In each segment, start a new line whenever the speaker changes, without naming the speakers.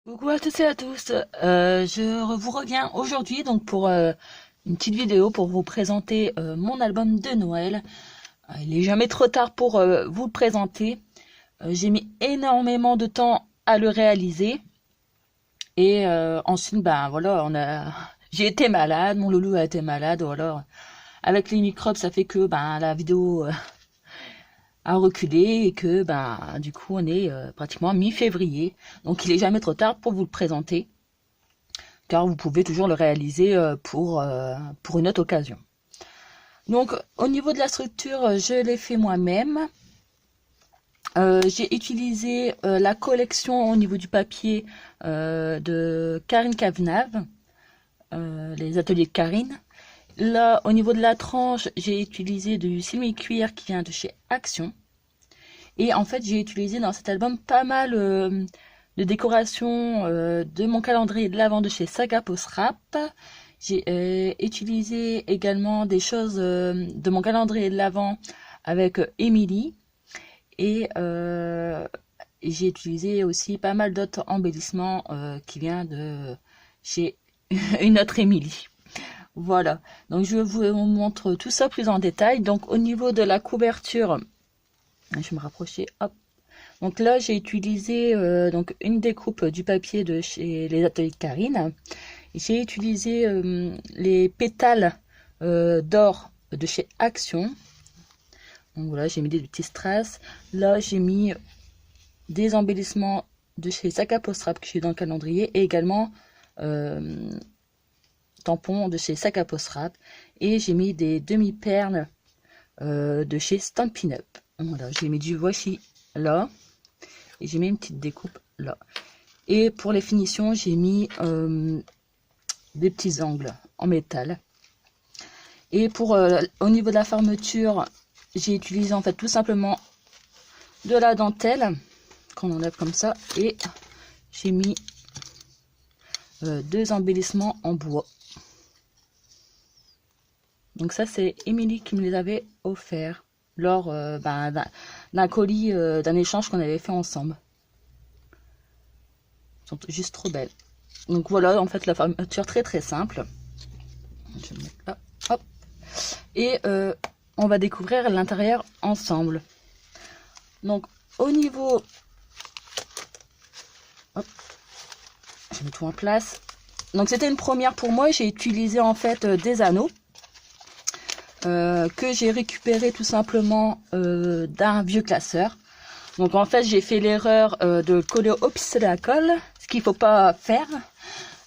Coucou à toutes et à tous, vous reviens aujourd'hui donc pour une petite vidéo pour vous présenter mon album de Noël. Il est jamais trop tard pour vous le présenter. J'ai mis énormément de temps à le réaliser et ensuite ben voilà j'ai été malade, mon loulou a été malade, voilà. Avec les microbes ça fait que ben la vidéo a reculé et que ben du coup on est pratiquement mi-février, donc il est jamais trop tard pour vous le présenter car vous pouvez toujours le réaliser pour une autre occasion. Donc au niveau de la structure, je l'ai fait moi-même. J'ai utilisé la collection au niveau du papier de Karine Cavenave, les ateliers de Karine. Là, au niveau de la tranche, j'ai utilisé du simili-cuir qui vient de chez Action. Et en fait, j'ai utilisé dans cet album pas mal de décorations de mon calendrier de l'Avent de chez Saga Post Rap. J'ai utilisé également des choses de mon calendrier de l'Avent avec Emily. Et j'ai utilisé aussi pas mal d'autres embellissements qui viennent de chez une autre Emily. Voilà, donc je vous montre tout ça plus en détail. Donc au niveau de la couverture, je vais me rapprocher, hop. Donc là, j'ai utilisé donc une découpe du papier de chez les ateliers de Karine. J'ai utilisé les pétales d'or de chez Action. Donc voilà, j'ai mis des petits strass. Là, j'ai mis des embellissements de chez Saga Post Rap que j'ai dans le calendrier et également tampons de chez Saga Post Rap. Et j'ai mis des demi-perles de chez Stampin' Up. Voilà, j'ai mis du washi là. Et j'ai mis une petite découpe là. Et pour les finitions, j'ai mis des petits angles en métal. Et pour au niveau de la fermeture, j'ai utilisé en fait tout simplement de la dentelle qu'on enlève comme ça. Et j'ai mis deux embellissements en bois. Donc ça, c'est Émilie qui me les avait offerts lors d'un colis, d'un échange qu'on avait fait ensemble. Ils sont juste trop belles. Donc voilà, en fait, la fermeture très simple. Je vais le mettre là, hop. Et on va découvrir l'intérieur ensemble. Donc au niveau... Hop. Je mets tout en place. Donc c'était une première pour moi. J'ai utilisé en fait des anneaux. Que j'ai récupéré tout simplement d'un vieux classeur. Donc en fait j'ai fait l'erreur de coller au pistolet à colle, ce qu'il faut pas faire.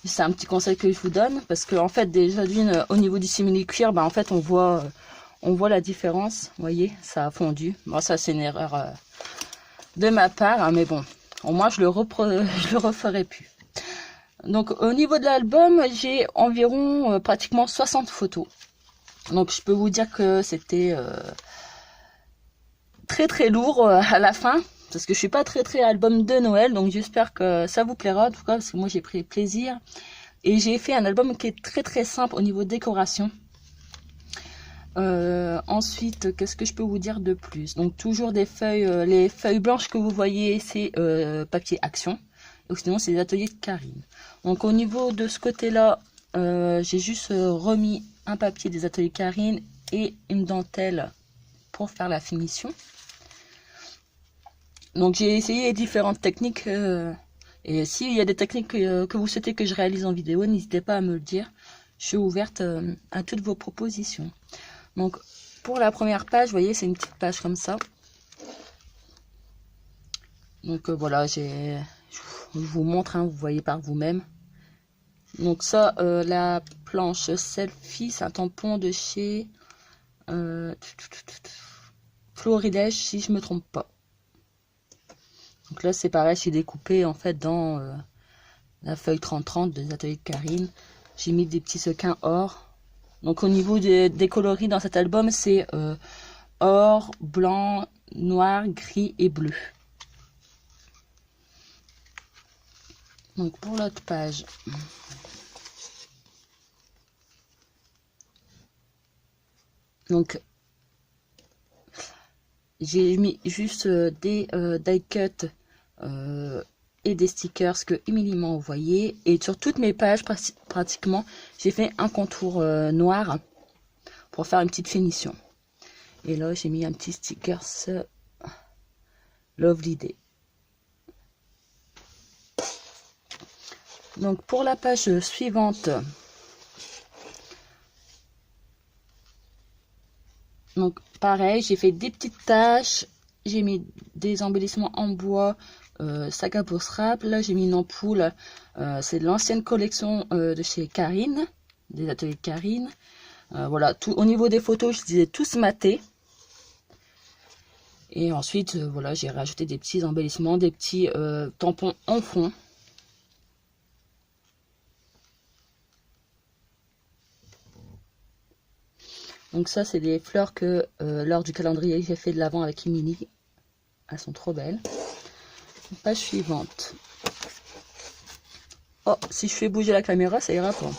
C'est un petit conseil que je vous donne parce que en fait déjà d'une au niveau du simili-cuir, en fait on voit la différence. Vous voyez, ça a fondu. Bon, ça c'est une erreur de ma part, hein, mais bon, au moins je le referai plus. Donc au niveau de l'album, j'ai environ pratiquement 60 photos. Donc je peux vous dire que c'était très lourd à la fin, parce que je suis pas très album de Noël, donc j'espère que ça vous plaira en tout cas, parce que moi j'ai pris plaisir. Et j'ai fait un album qui est très simple au niveau décoration. Ensuite, qu'est-ce que je peux vous dire de plus? Donc toujours des feuilles, les feuilles blanches que vous voyez, c'est papier Action. Donc sinon c'est les ateliers de Karine. Donc au niveau de ce côté-là, j'ai juste remis un papier des ateliers Karine et une dentelle pour faire la finition. Donc j'ai essayé différentes techniques et s'il y a des techniques que vous souhaitez que je réalise en vidéo, n'hésitez pas à me le dire. Je suis ouverte à toutes vos propositions. Donc pour la première page, vous voyez, c'est une petite page comme ça. Donc voilà, je vous montre, hein, vous voyez par vous-même. Donc ça, la planche selfie, c'est un tampon de chez Florilège, si je me trompe pas. Donc là, c'est pareil, c'est découpé en fait dans la feuille 30-30 des ateliers de Karine. J'ai mis des petits sequins or. Donc au niveau des coloris dans cet album, c'est or, blanc, noir, gris et bleu. Donc pour l'autre page, donc j'ai mis juste des die cut et des stickers que Emily m'a envoyé. Et sur toutes mes pages, pratiquement, j'ai fait un contour noir pour faire une petite finition. Et là, j'ai mis un petit stickers Lovely Day. Donc, pour la page suivante, donc pareil, j'ai fait des petites taches. J'ai mis des embellissements en bois, saga pour strap. Là, j'ai mis une ampoule. C'est de l'ancienne collection de chez Karine, des ateliers Karine. Voilà, tout au niveau des photos, je disais tous matés. Et ensuite, voilà, j'ai rajouté des petits embellissements, des petits tampons en fond. Donc ça, c'est des fleurs que lors du calendrier, j'ai fait de l'avant avec Emily. Elles sont trop belles. Page suivante. Oh, si je fais bouger la caméra, ça ira pas.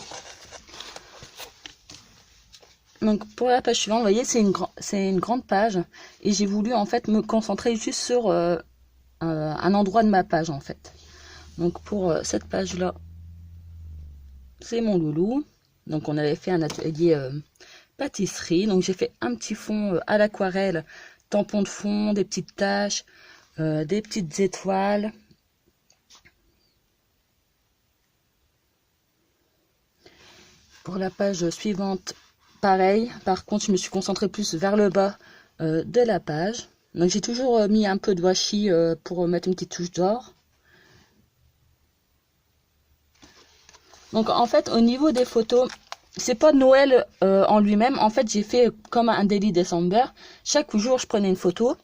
Donc pour la page suivante, vous voyez, c'est une grande page. Et j'ai voulu en fait me concentrer juste sur un endroit de ma page en fait. Donc pour cette page-là, c'est mon loulou. Donc on avait fait un atelier pâtisserie. Donc j'ai fait un petit fond à l'aquarelle, tampon de fond, des petites taches, des petites étoiles. Pour la page suivante, pareil. Par contre, je me suis concentrée plus vers le bas de la page. Donc j'ai toujours mis un peu de washi pour mettre une petite touche d'or. Donc en fait, au niveau des photos, c'est pas Noël en lui-même. En fait, j'ai fait comme un daily December. Chaque jour, je prenais une photo.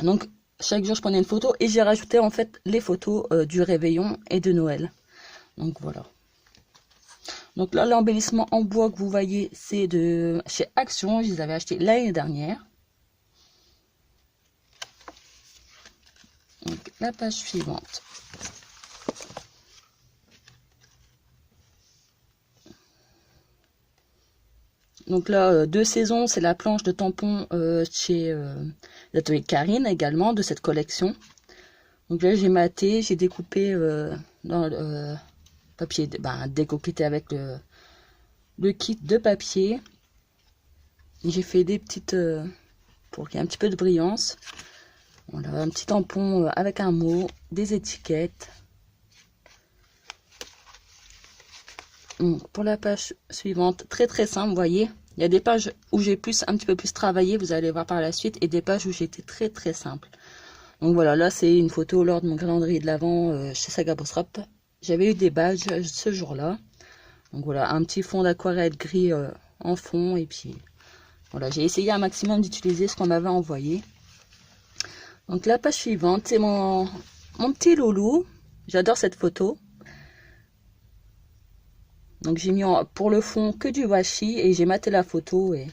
Donc chaque jour, je prenais une photo et j'ai rajouté en fait les photos du réveillon et de Noël. Donc voilà. Donc là, l'embellissement en bois que vous voyez, c'est de chez Action. Je les avais achetés l'année dernière. Donc la page suivante. Donc là, deux saisons, c'est la planche de tampon chez l'atelier Karine également, de cette collection. Donc là, j'ai maté, j'ai découpé dans le papier, décoquetté avec le kit de papier. J'ai fait des petites, pour qu'il y ait un petit peu de brillance. Voilà, un petit tampon avec un mot, des étiquettes. Donc, pour la page suivante, très très simple, vous voyez. Il y a des pages où j'ai un petit peu plus travaillé, vous allez voir par la suite, et des pages où j'étais très très simple. Donc voilà, là c'est une photo lors de mon calendrier de l'Avent chez Saga Bossrap. J'avais eu des badges ce jour-là. Donc voilà, un petit fond d'aquarelle gris en fond, et puis voilà, j'ai essayé un maximum d'utiliser ce qu'on m'avait envoyé. Donc la page suivante, c'est mon petit loulou. J'adore cette photo. Donc j'ai mis pour le fond que du washi et j'ai maté la photo et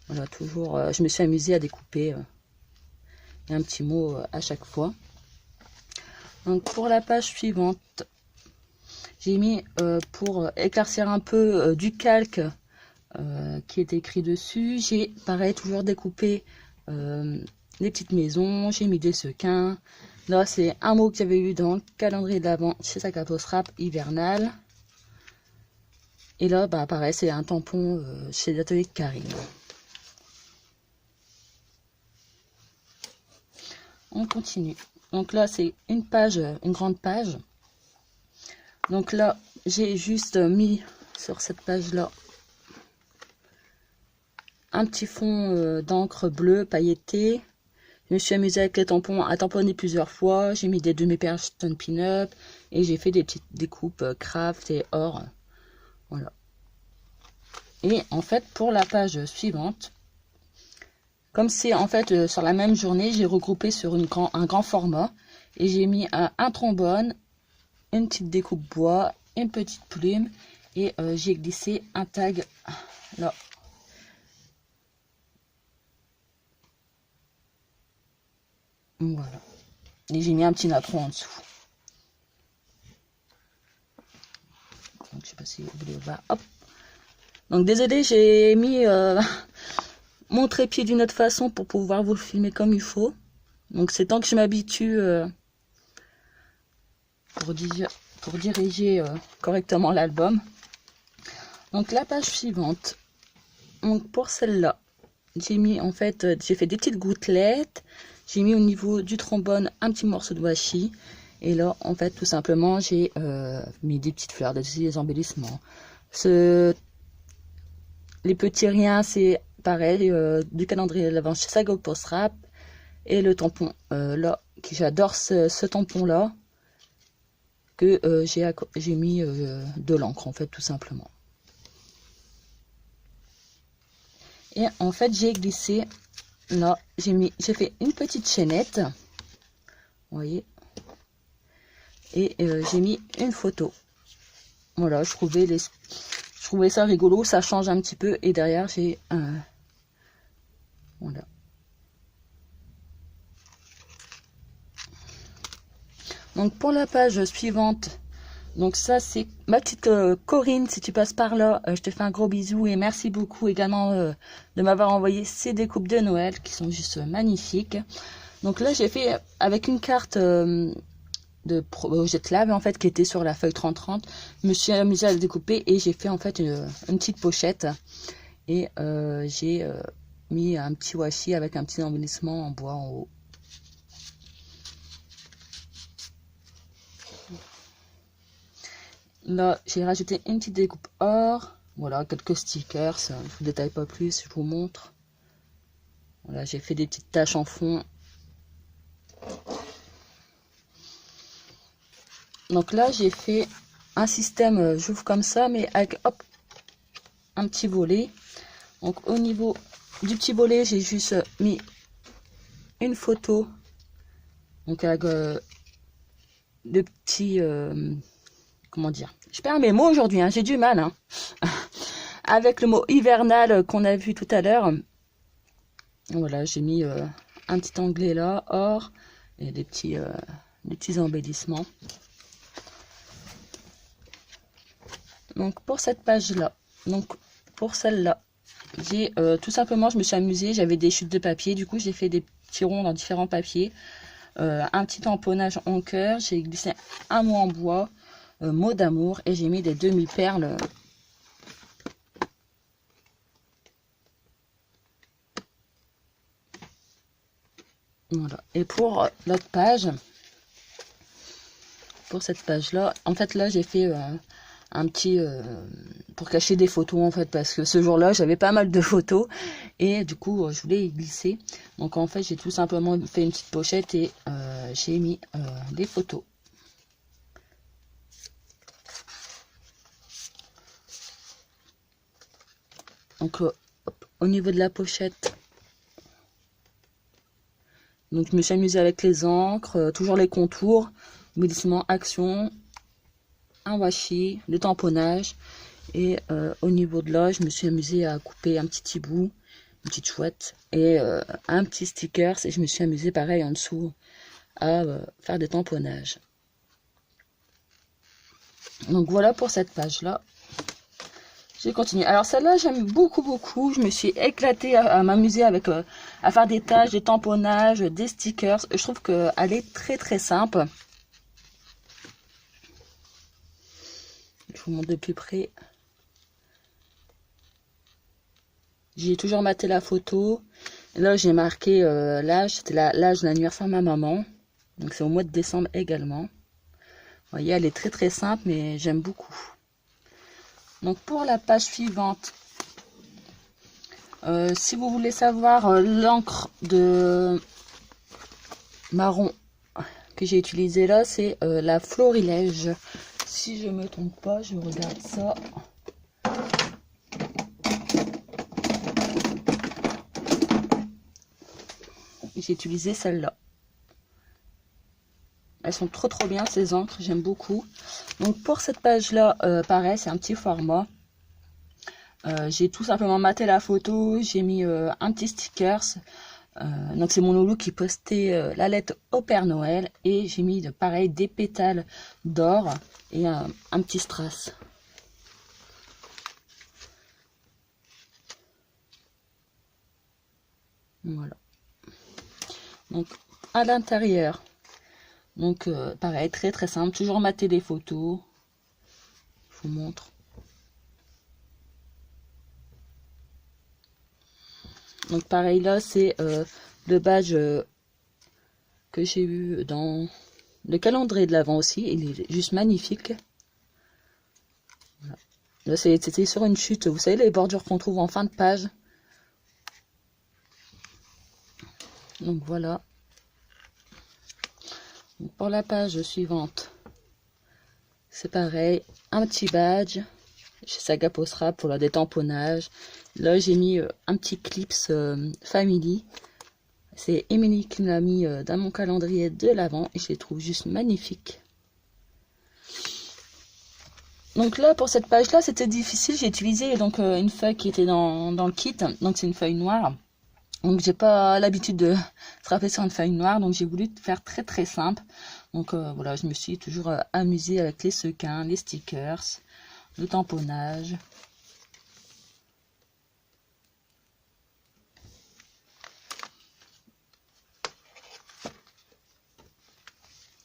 voilà, toujours je me suis amusée à découper et un petit mot à chaque fois. Donc pour la page suivante, j'ai mis pour éclaircir un peu du calque qui est écrit dessus. J'ai pareil toujours découpé les petites maisons, j'ai mis des sequins. Là c'est un mot que j'avais eu dans le calendrier de l'Avent chez Saga Bossrap hivernal. Et là, pareil, c'est un tampon chez l'atelier Karine. On continue. Donc là, c'est une page, une grande page. Donc là, j'ai juste mis sur cette page-là un petit fond d'encre bleue pailletée. Je me suis amusée avec les tampons à tamponner plusieurs fois. J'ai mis des demi-perles Stone Pin-Up et j'ai fait des petites découpes craft et or. Voilà. Et en fait, pour la page suivante, comme c'est en fait sur la même journée, j'ai regroupé sur un grand format. Et j'ai mis un trombone, une petite découpe bois, une petite plume. Et j'ai glissé un tag là. Voilà. Et j'ai mis un petit napperon en dessous. Donc je sais pas si vous voulez voir. Hop. Donc désolé, j'ai mis mon trépied d'une autre façon pour pouvoir vous le filmer comme il faut. Donc c'est tant que je m'habitue pour diriger correctement l'album. Donc la page suivante. Donc pour celle-là, j'ai mis en fait, j'ai fait des petites gouttelettes. J'ai mis au niveau du trombone un petit morceau de washi. Et là, en fait, tout simplement, j'ai mis des petites fleurs, des embellissements. Les petits riens, c'est pareil, du calendrier de l'Avent chez Sago Post Rap. Et le tampon, là, j'adore ce tampon-là, que j'ai mis de l'encre, en fait, tout simplement. Et en fait, j'ai glissé, là, j'ai fait une petite chaînette, vous voyez, et j'ai mis une photo. Voilà, je trouvais ça rigolo, ça change un petit peu, et derrière, j'ai un... Voilà. Donc, pour la page suivante, donc ça, c'est ma petite Corinne, si tu passes par là, je te fais un gros bisou et merci beaucoup également de m'avoir envoyé ces découpes de Noël qui sont juste magnifiques. Donc là, j'ai fait avec une carte de Jet Lab en fait qui était sur la feuille 30-30. Je me suis amusée à le découper et j'ai fait en fait une petite pochette et j'ai mis un petit washi avec un petit embellissement en bois en haut. Là, j'ai rajouté une petite découpe or. Voilà, quelques stickers. Je ne vous détaille pas plus, je vous montre. Voilà, j'ai fait des petites taches en fond. Donc là, j'ai fait un système, j'ouvre comme ça, mais avec, hop, un petit volet. Donc au niveau du petit volet, j'ai juste mis une photo. Donc avec de petits... comment dire, je perds mes mots aujourd'hui, hein, j'ai du mal. Hein. Avec le mot hivernal qu'on a vu tout à l'heure. Voilà, j'ai mis un petit onglet là, or, et des petits embellissements. Donc pour cette page-là, donc pour celle-là, j'ai tout simplement, je me suis amusée, j'avais des chutes de papier, du coup j'ai fait des petits ronds dans différents papiers. Un petit tamponnage en cœur, j'ai glissé un mot en bois, mot d'amour, et j'ai mis des demi-perles. Voilà. Et pour l'autre page, pour cette page-là, en fait là j'ai fait un petit pour cacher des photos en fait parce que ce jour-là j'avais pas mal de photos et du coup je voulais y glisser. Donc en fait j'ai tout simplement fait une petite pochette et j'ai mis des photos. Donc hop, au niveau de la pochette, donc je me suis amusée avec les encres, toujours les contours, embellissement, action, un washi, le tamponnage. Et au niveau de là, je me suis amusée à couper un petit hibou, une petite chouette et un petit sticker. Et je me suis amusée pareil en dessous à faire des tamponnages. Donc voilà pour cette page là. J'ai continué. Alors celle-là j'aime beaucoup. Je me suis éclatée à m'amuser avec à faire des tâches, des tamponnages, des stickers. Je trouve qu'elle est très simple. Je vous montre de plus près. J'ai toujours maté la photo. Et là, j'ai marqué l'âge. C'était l'âge de l'anniversaire de ma maman. Donc, c'est au mois de décembre également. Vous voyez, elle est très simple, mais j'aime beaucoup. Donc, pour la page suivante, si vous voulez savoir l'encre de marron que j'ai utilisée là, c'est la Florilège. Si je me trompe pas, je regarde ça. J'ai utilisé celle-là. Elles sont trop bien ces encres, j'aime beaucoup. Donc pour cette page-là, pareil, c'est un petit format. J'ai tout simplement maté la photo, j'ai mis un petit stickers. Donc c'est mon loulou qui postait la lettre au Père Noël. Et j'ai mis pareil des pétales d'or et un petit strass. Voilà. Donc à l'intérieur, Donc pareil, très très simple, toujours mater les photos. Je vous montre. Donc pareil là, c'est le badge que j'ai eu dans le calendrier de l'Avent aussi. Il est juste magnifique. Voilà. Là c'était sur une chute, vous savez les bordures qu'on trouve en fin de page. Donc voilà. Donc, pour la page suivante, c'est pareil, un petit badge chez Saga Post Rap pour le détamponnage. Là j'ai mis un petit clips family. C'est Émilie qui me l'a mis dans mon calendrier de l'Avent et je les trouve juste magnifiques. Donc là pour cette page là c'était difficile, j'ai utilisé donc une feuille qui était dans le kit, donc c'est une feuille noire. Donc j'ai pas l'habitude de frapper sur une feuille noire, donc j'ai voulu faire très très simple. Donc voilà, je me suis toujours amusée avec les sequins, les stickers, le tamponnage.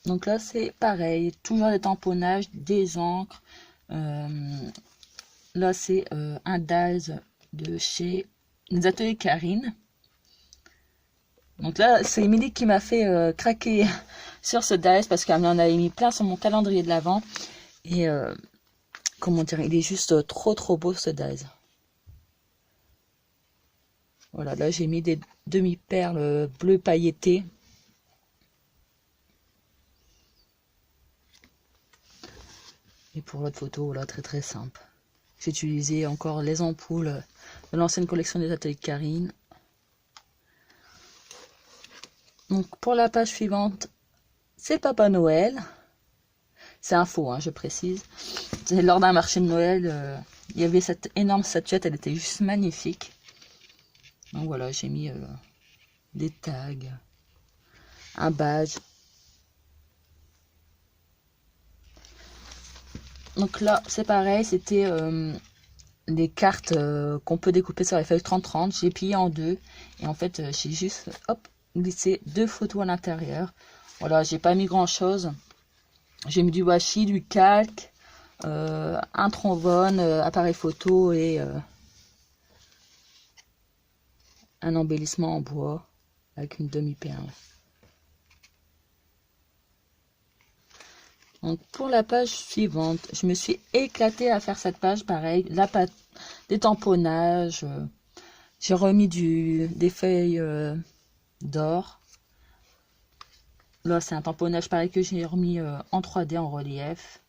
Donc là c'est pareil, toujours des tamponnages, des encres. Là c'est un DAZ de chez les ateliers Karine. Donc là, c'est Émilie qui m'a fait craquer sur ce DAZ parce qu'elle en avait mis plein sur mon calendrier de l'Avent. Et comment dire, il est juste trop trop beau ce DAZ. Voilà, là j'ai mis des demi-perles bleues pailletées. Et pour l'autre photo, voilà, très très simple. J'ai utilisé encore les ampoules de l'ancienne collection des ateliers de Karine. Donc pour la page suivante, c'est Papa Noël. C'est un faux, hein, je précise. Lors d'un marché de Noël, il y avait cette énorme statuette, elle était juste magnifique. Donc voilà, j'ai mis des tags, un badge. Donc là, c'est pareil, c'était des cartes qu'on peut découper sur les feuilles 30-30. J'ai plié en deux. Et en fait, j'ai juste hop, glissé deux photos à l'intérieur. Voilà, j'ai pas mis grand chose. J'ai mis du washi, du calque, un trombone, appareil photo et un embellissement en bois avec une demi-perle. Donc pour la page suivante, je me suis éclatée à faire cette page, pareil, la pâte, des tamponnages, j'ai remis des feuilles d'or. Là c'est un tamponnage pareil que j'ai remis en 3D en relief.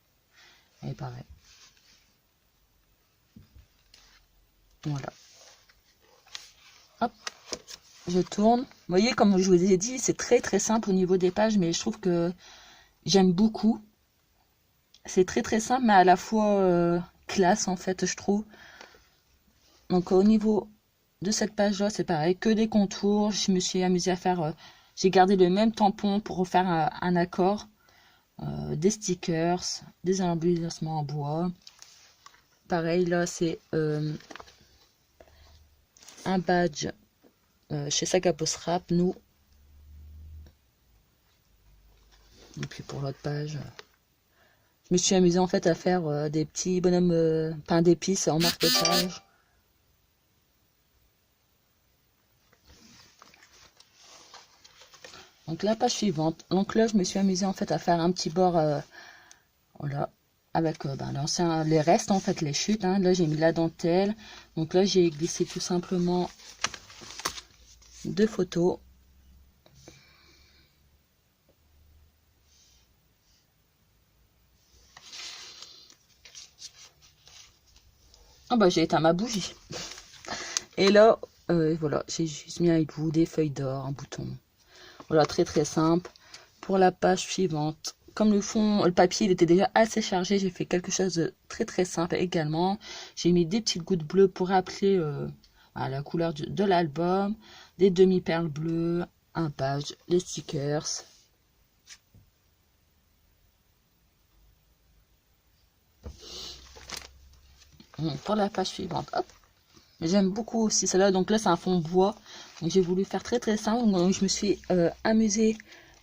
Et pareil. Voilà. Hop, je tourne. Vous voyez, comme je vous ai dit, c'est très très simple au niveau des pages, mais je trouve que j'aime beaucoup. C'est très très simple, mais à la fois classe en fait, je trouve. Donc au niveau de cette page là, c'est pareil, que des contours. Je me suis amusée à faire, j'ai gardé le même tampon pour refaire un accord. Des stickers, des embellissements en bois. Pareil là, c'est un badge chez Saga Post Rap, nous. Et puis pour l'autre page, je me suis amusée en fait à faire des petits bonhommes pain d'épices en marque-page. Donc la page suivante. Donc là, je me suis amusée en fait à faire un petit bord, voilà, avec l'ancien, les restes en fait, les chutes. Hein. Là, j'ai mis la dentelle. Donc là, j'ai glissé tout simplement deux photos. Ah bah j'ai éteint ma bougie. Et là, voilà, j'ai juste mis un hibou, des feuilles d'or, un bouton. Voilà, très très simple. Pour la page suivante, comme le papier il était déjà assez chargé, j'ai fait quelque chose de très très simple également. J'ai mis des petites gouttes bleues pour rappeler la couleur de l'album, des demi-perles bleues, un badge, les stickers. Pour la page suivante, hop. J'aime beaucoup aussi celle-là, donc là c'est un fond bois, donc j'ai voulu faire très très simple, donc je me suis amusée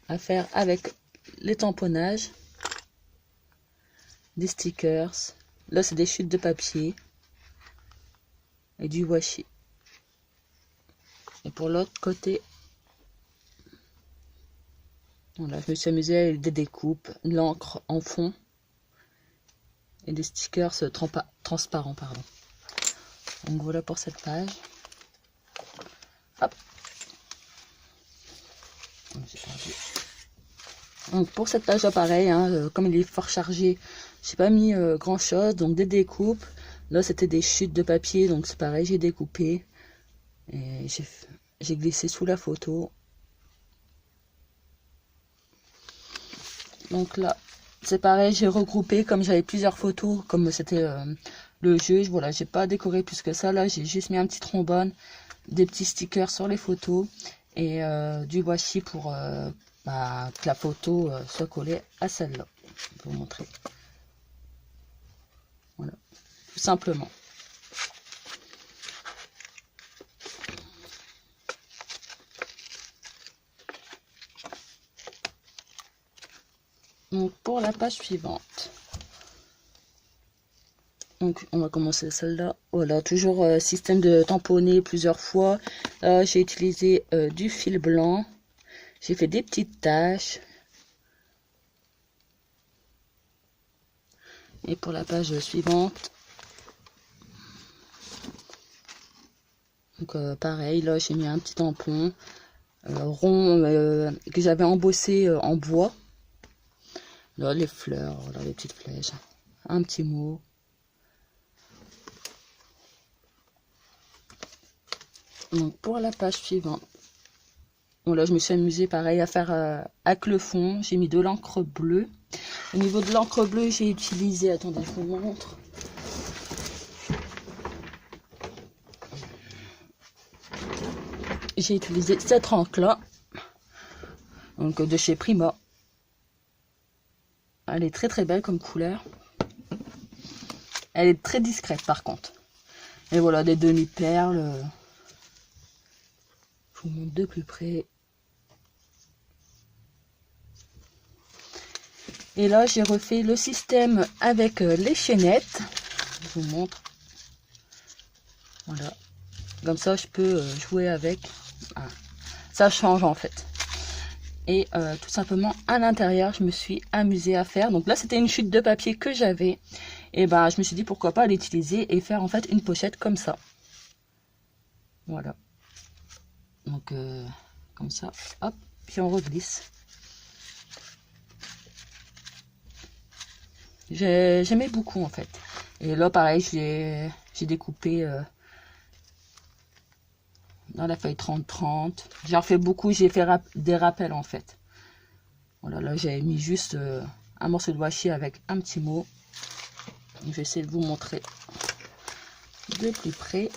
à faire avec les tamponnages, des stickers. Là, c'est des chutes de papier et du washi. Et pour l'autre côté, voilà, je me suis amusée avec des découpes, de l'encre en fond et des stickers transparents, pardon. Donc voilà pour cette page. Hop. Donc pour cette page là pareil, hein, comme il est fort chargé, j'ai pas mis grand chose, donc des découpes. Là c'était des chutes de papier, donc c'est pareil, j'ai découpé et j'ai glissé sous la photo. Donc là c'est pareil, j'ai regroupé comme j'avais plusieurs photos, comme c'était le jeu. Voilà, j'ai pas décoré plus que ça. Là j'ai juste mis un petit trombone, des petits stickers sur les photos et du washi pour que la photo soit collée à celle-là. Je vais vous montrer. Voilà, tout simplement. Donc pour la page suivante, donc on va commencer celle-là. Voilà, toujours système de tamponner plusieurs fois. Là j'ai utilisé du fil blanc. J'ai fait des petites taches. Et pour la page suivante, donc pareil, là j'ai mis un petit tampon rond que j'avais embossé en bois. Là les fleurs, voilà, les petites flèches, un petit mot. Donc pour la page suivante, bon, là je me suis amusée pareil à faire avec le fond. J'ai mis de l'encre bleue. Au niveau de l'encre bleue, j'ai utilisé, attendez, je vous montre. J'ai utilisé cette encre là, donc de chez Prima. Elle est très très belle comme couleur. Elle est très discrète par contre. Et voilà, des demi-perles. Je vous montre de plus près. Et là, j'ai refait le système avec les chaînettes. Je vous montre. Voilà. Comme ça, je peux jouer avec. Ah. Ça change en fait. Et tout simplement, à l'intérieur, je me suis amusée à faire. Donc là, c'était une chute de papier que j'avais. Et ben, je me suis dit pourquoi pas l'utiliser et faire en fait une pochette comme ça. Voilà. Donc, comme ça, hop, puis on reglisse. J'aimais beaucoup en fait. Et là, pareil, j'ai découpé dans la feuille 30-30. J'ai refait beaucoup, j'ai fait des rappels en fait. Voilà, là, j'avais mis juste un morceau de washi avec un petit mot. Je vais essayer de vous montrer de plus près.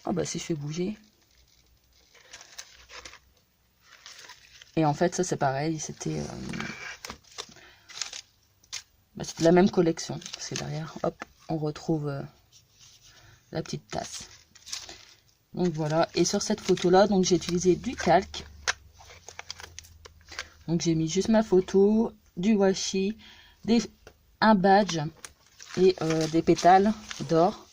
Ah bah si je fais bouger. Et en fait, ça c'est pareil, c'était la même collection. Parce que derrière, hop, on retrouve la petite tasse. Donc voilà, et sur cette photo là, donc j'ai utilisé du calque. Donc j'ai mis juste ma photo, du washi, un badge et des pétales d'or.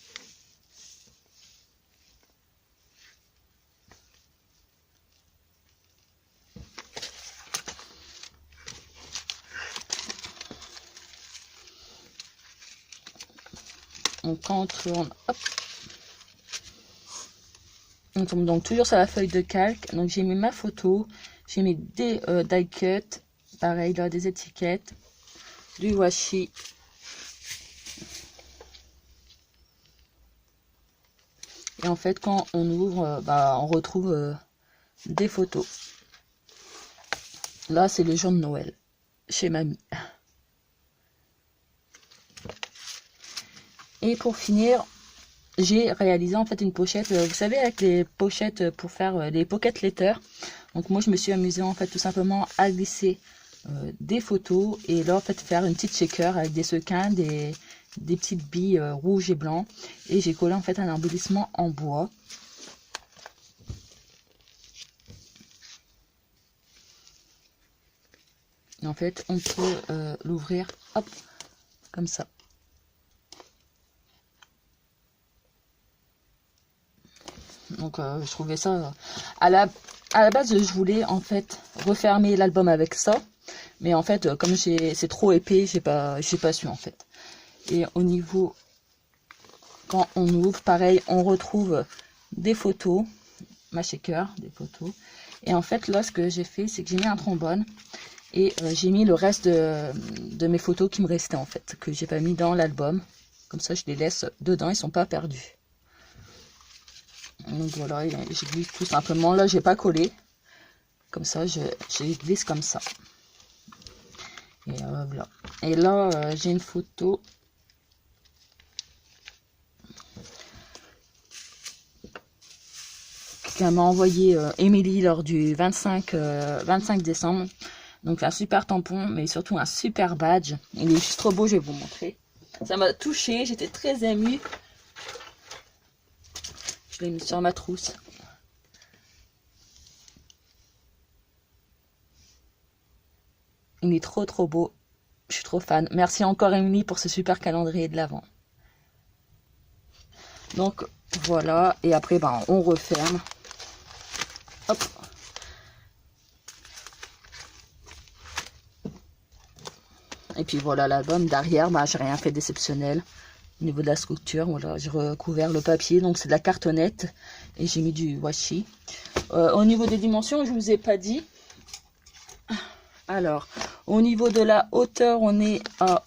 On contourne, hop. On tombe donc toujours sur la feuille de calque. Donc j'ai mis ma photo, j'ai mis des die cut, pareil là, des étiquettes, du washi. Et en fait, quand on ouvre, on retrouve des photos. Là, c'est le jour de Noël chez mamie. Et pour finir, j'ai réalisé en fait une pochette, vous savez, avec les pochettes pour faire des pocket letters. Donc moi je me suis amusée en fait tout simplement à glisser des photos et là en fait faire une petite shaker avec des sequins, des petites billes rouges et blancs, et j'ai collé en fait un embellissement en bois. Et en fait, on peut l'ouvrir, hop, comme ça. Donc je trouvais ça... À la base, je voulais en fait refermer l'album avec ça. Mais en fait, comme c'est trop épais, j'ai pas su en fait. Et au niveau... Quand on ouvre, pareil, on retrouve des photos. Ma shaker, des photos. Et en fait, là, ce que j'ai fait, c'est que j'ai mis un trombone. Et j'ai mis le reste de mes photos qui me restaient en fait. Que j'ai pas mis dans l'album. Comme ça, je les laisse dedans, ils sont pas perdus. Donc voilà, je glisse tout simplement. Là, j'ai pas collé. Comme ça, je glisse comme ça. Et voilà. Et là, j'ai une photo. Qu'elle m'a envoyé Émilie lors du 25 décembre. Donc un super tampon, mais surtout un super badge. Il est juste trop beau, je vais vous montrer. Ça m'a touchée, j'étais très émue. Je l'ai mis sur ma trousse. Il est trop beau. Je suis trop fan. Merci encore Émilie pour ce super calendrier de l'Avent. Donc voilà, et après ben, on referme. Hop. Et puis voilà l'album derrière, bah, j'ai rien fait d'exceptionnel. Au niveau de la structure, voilà, j'ai recouvert le papier, donc c'est de la cartonnette. Et j'ai mis du washi. Au niveau des dimensions, je vous ai pas dit. Alors, au niveau de la hauteur, on est à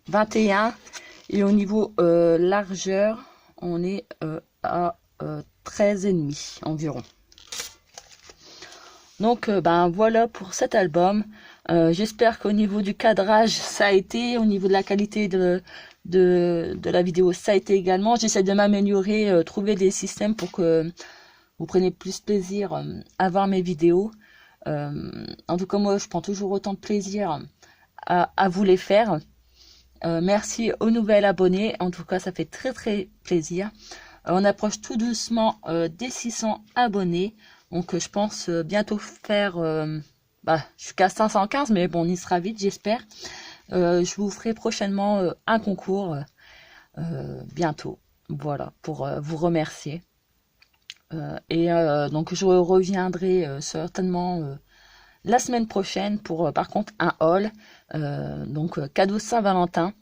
21. Et au niveau largeur, on est à 13,5 environ. Donc, ben voilà pour cet album. J'espère qu'au niveau du cadrage, ça a été. Au niveau de la qualité de la vidéo, ça a été également. J'essaie de m'améliorer, trouver des systèmes pour que vous preniez plus plaisir à voir mes vidéos. En tout cas, moi, je prends toujours autant de plaisir à vous les faire. Merci aux nouvelles abonnés. En tout cas, ça fait très plaisir. On approche tout doucement des 600 abonnés. Donc, je pense bientôt faire jusqu'à 515. Mais bon, on y sera vite, j'espère. Je vous ferai prochainement un concours bientôt. Voilà, pour vous remercier. Donc, je reviendrai certainement la semaine prochaine pour, par contre, un haul. Donc, cadeau Saint-Valentin.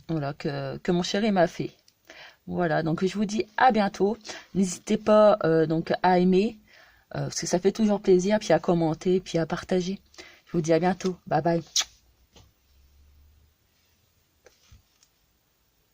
Voilà, que mon chéri m'a fait. Voilà, donc je vous dis à bientôt. N'hésitez pas donc à aimer, parce que ça fait toujours plaisir, puis à commenter, puis à partager. Je vous dis à bientôt. Bye bye.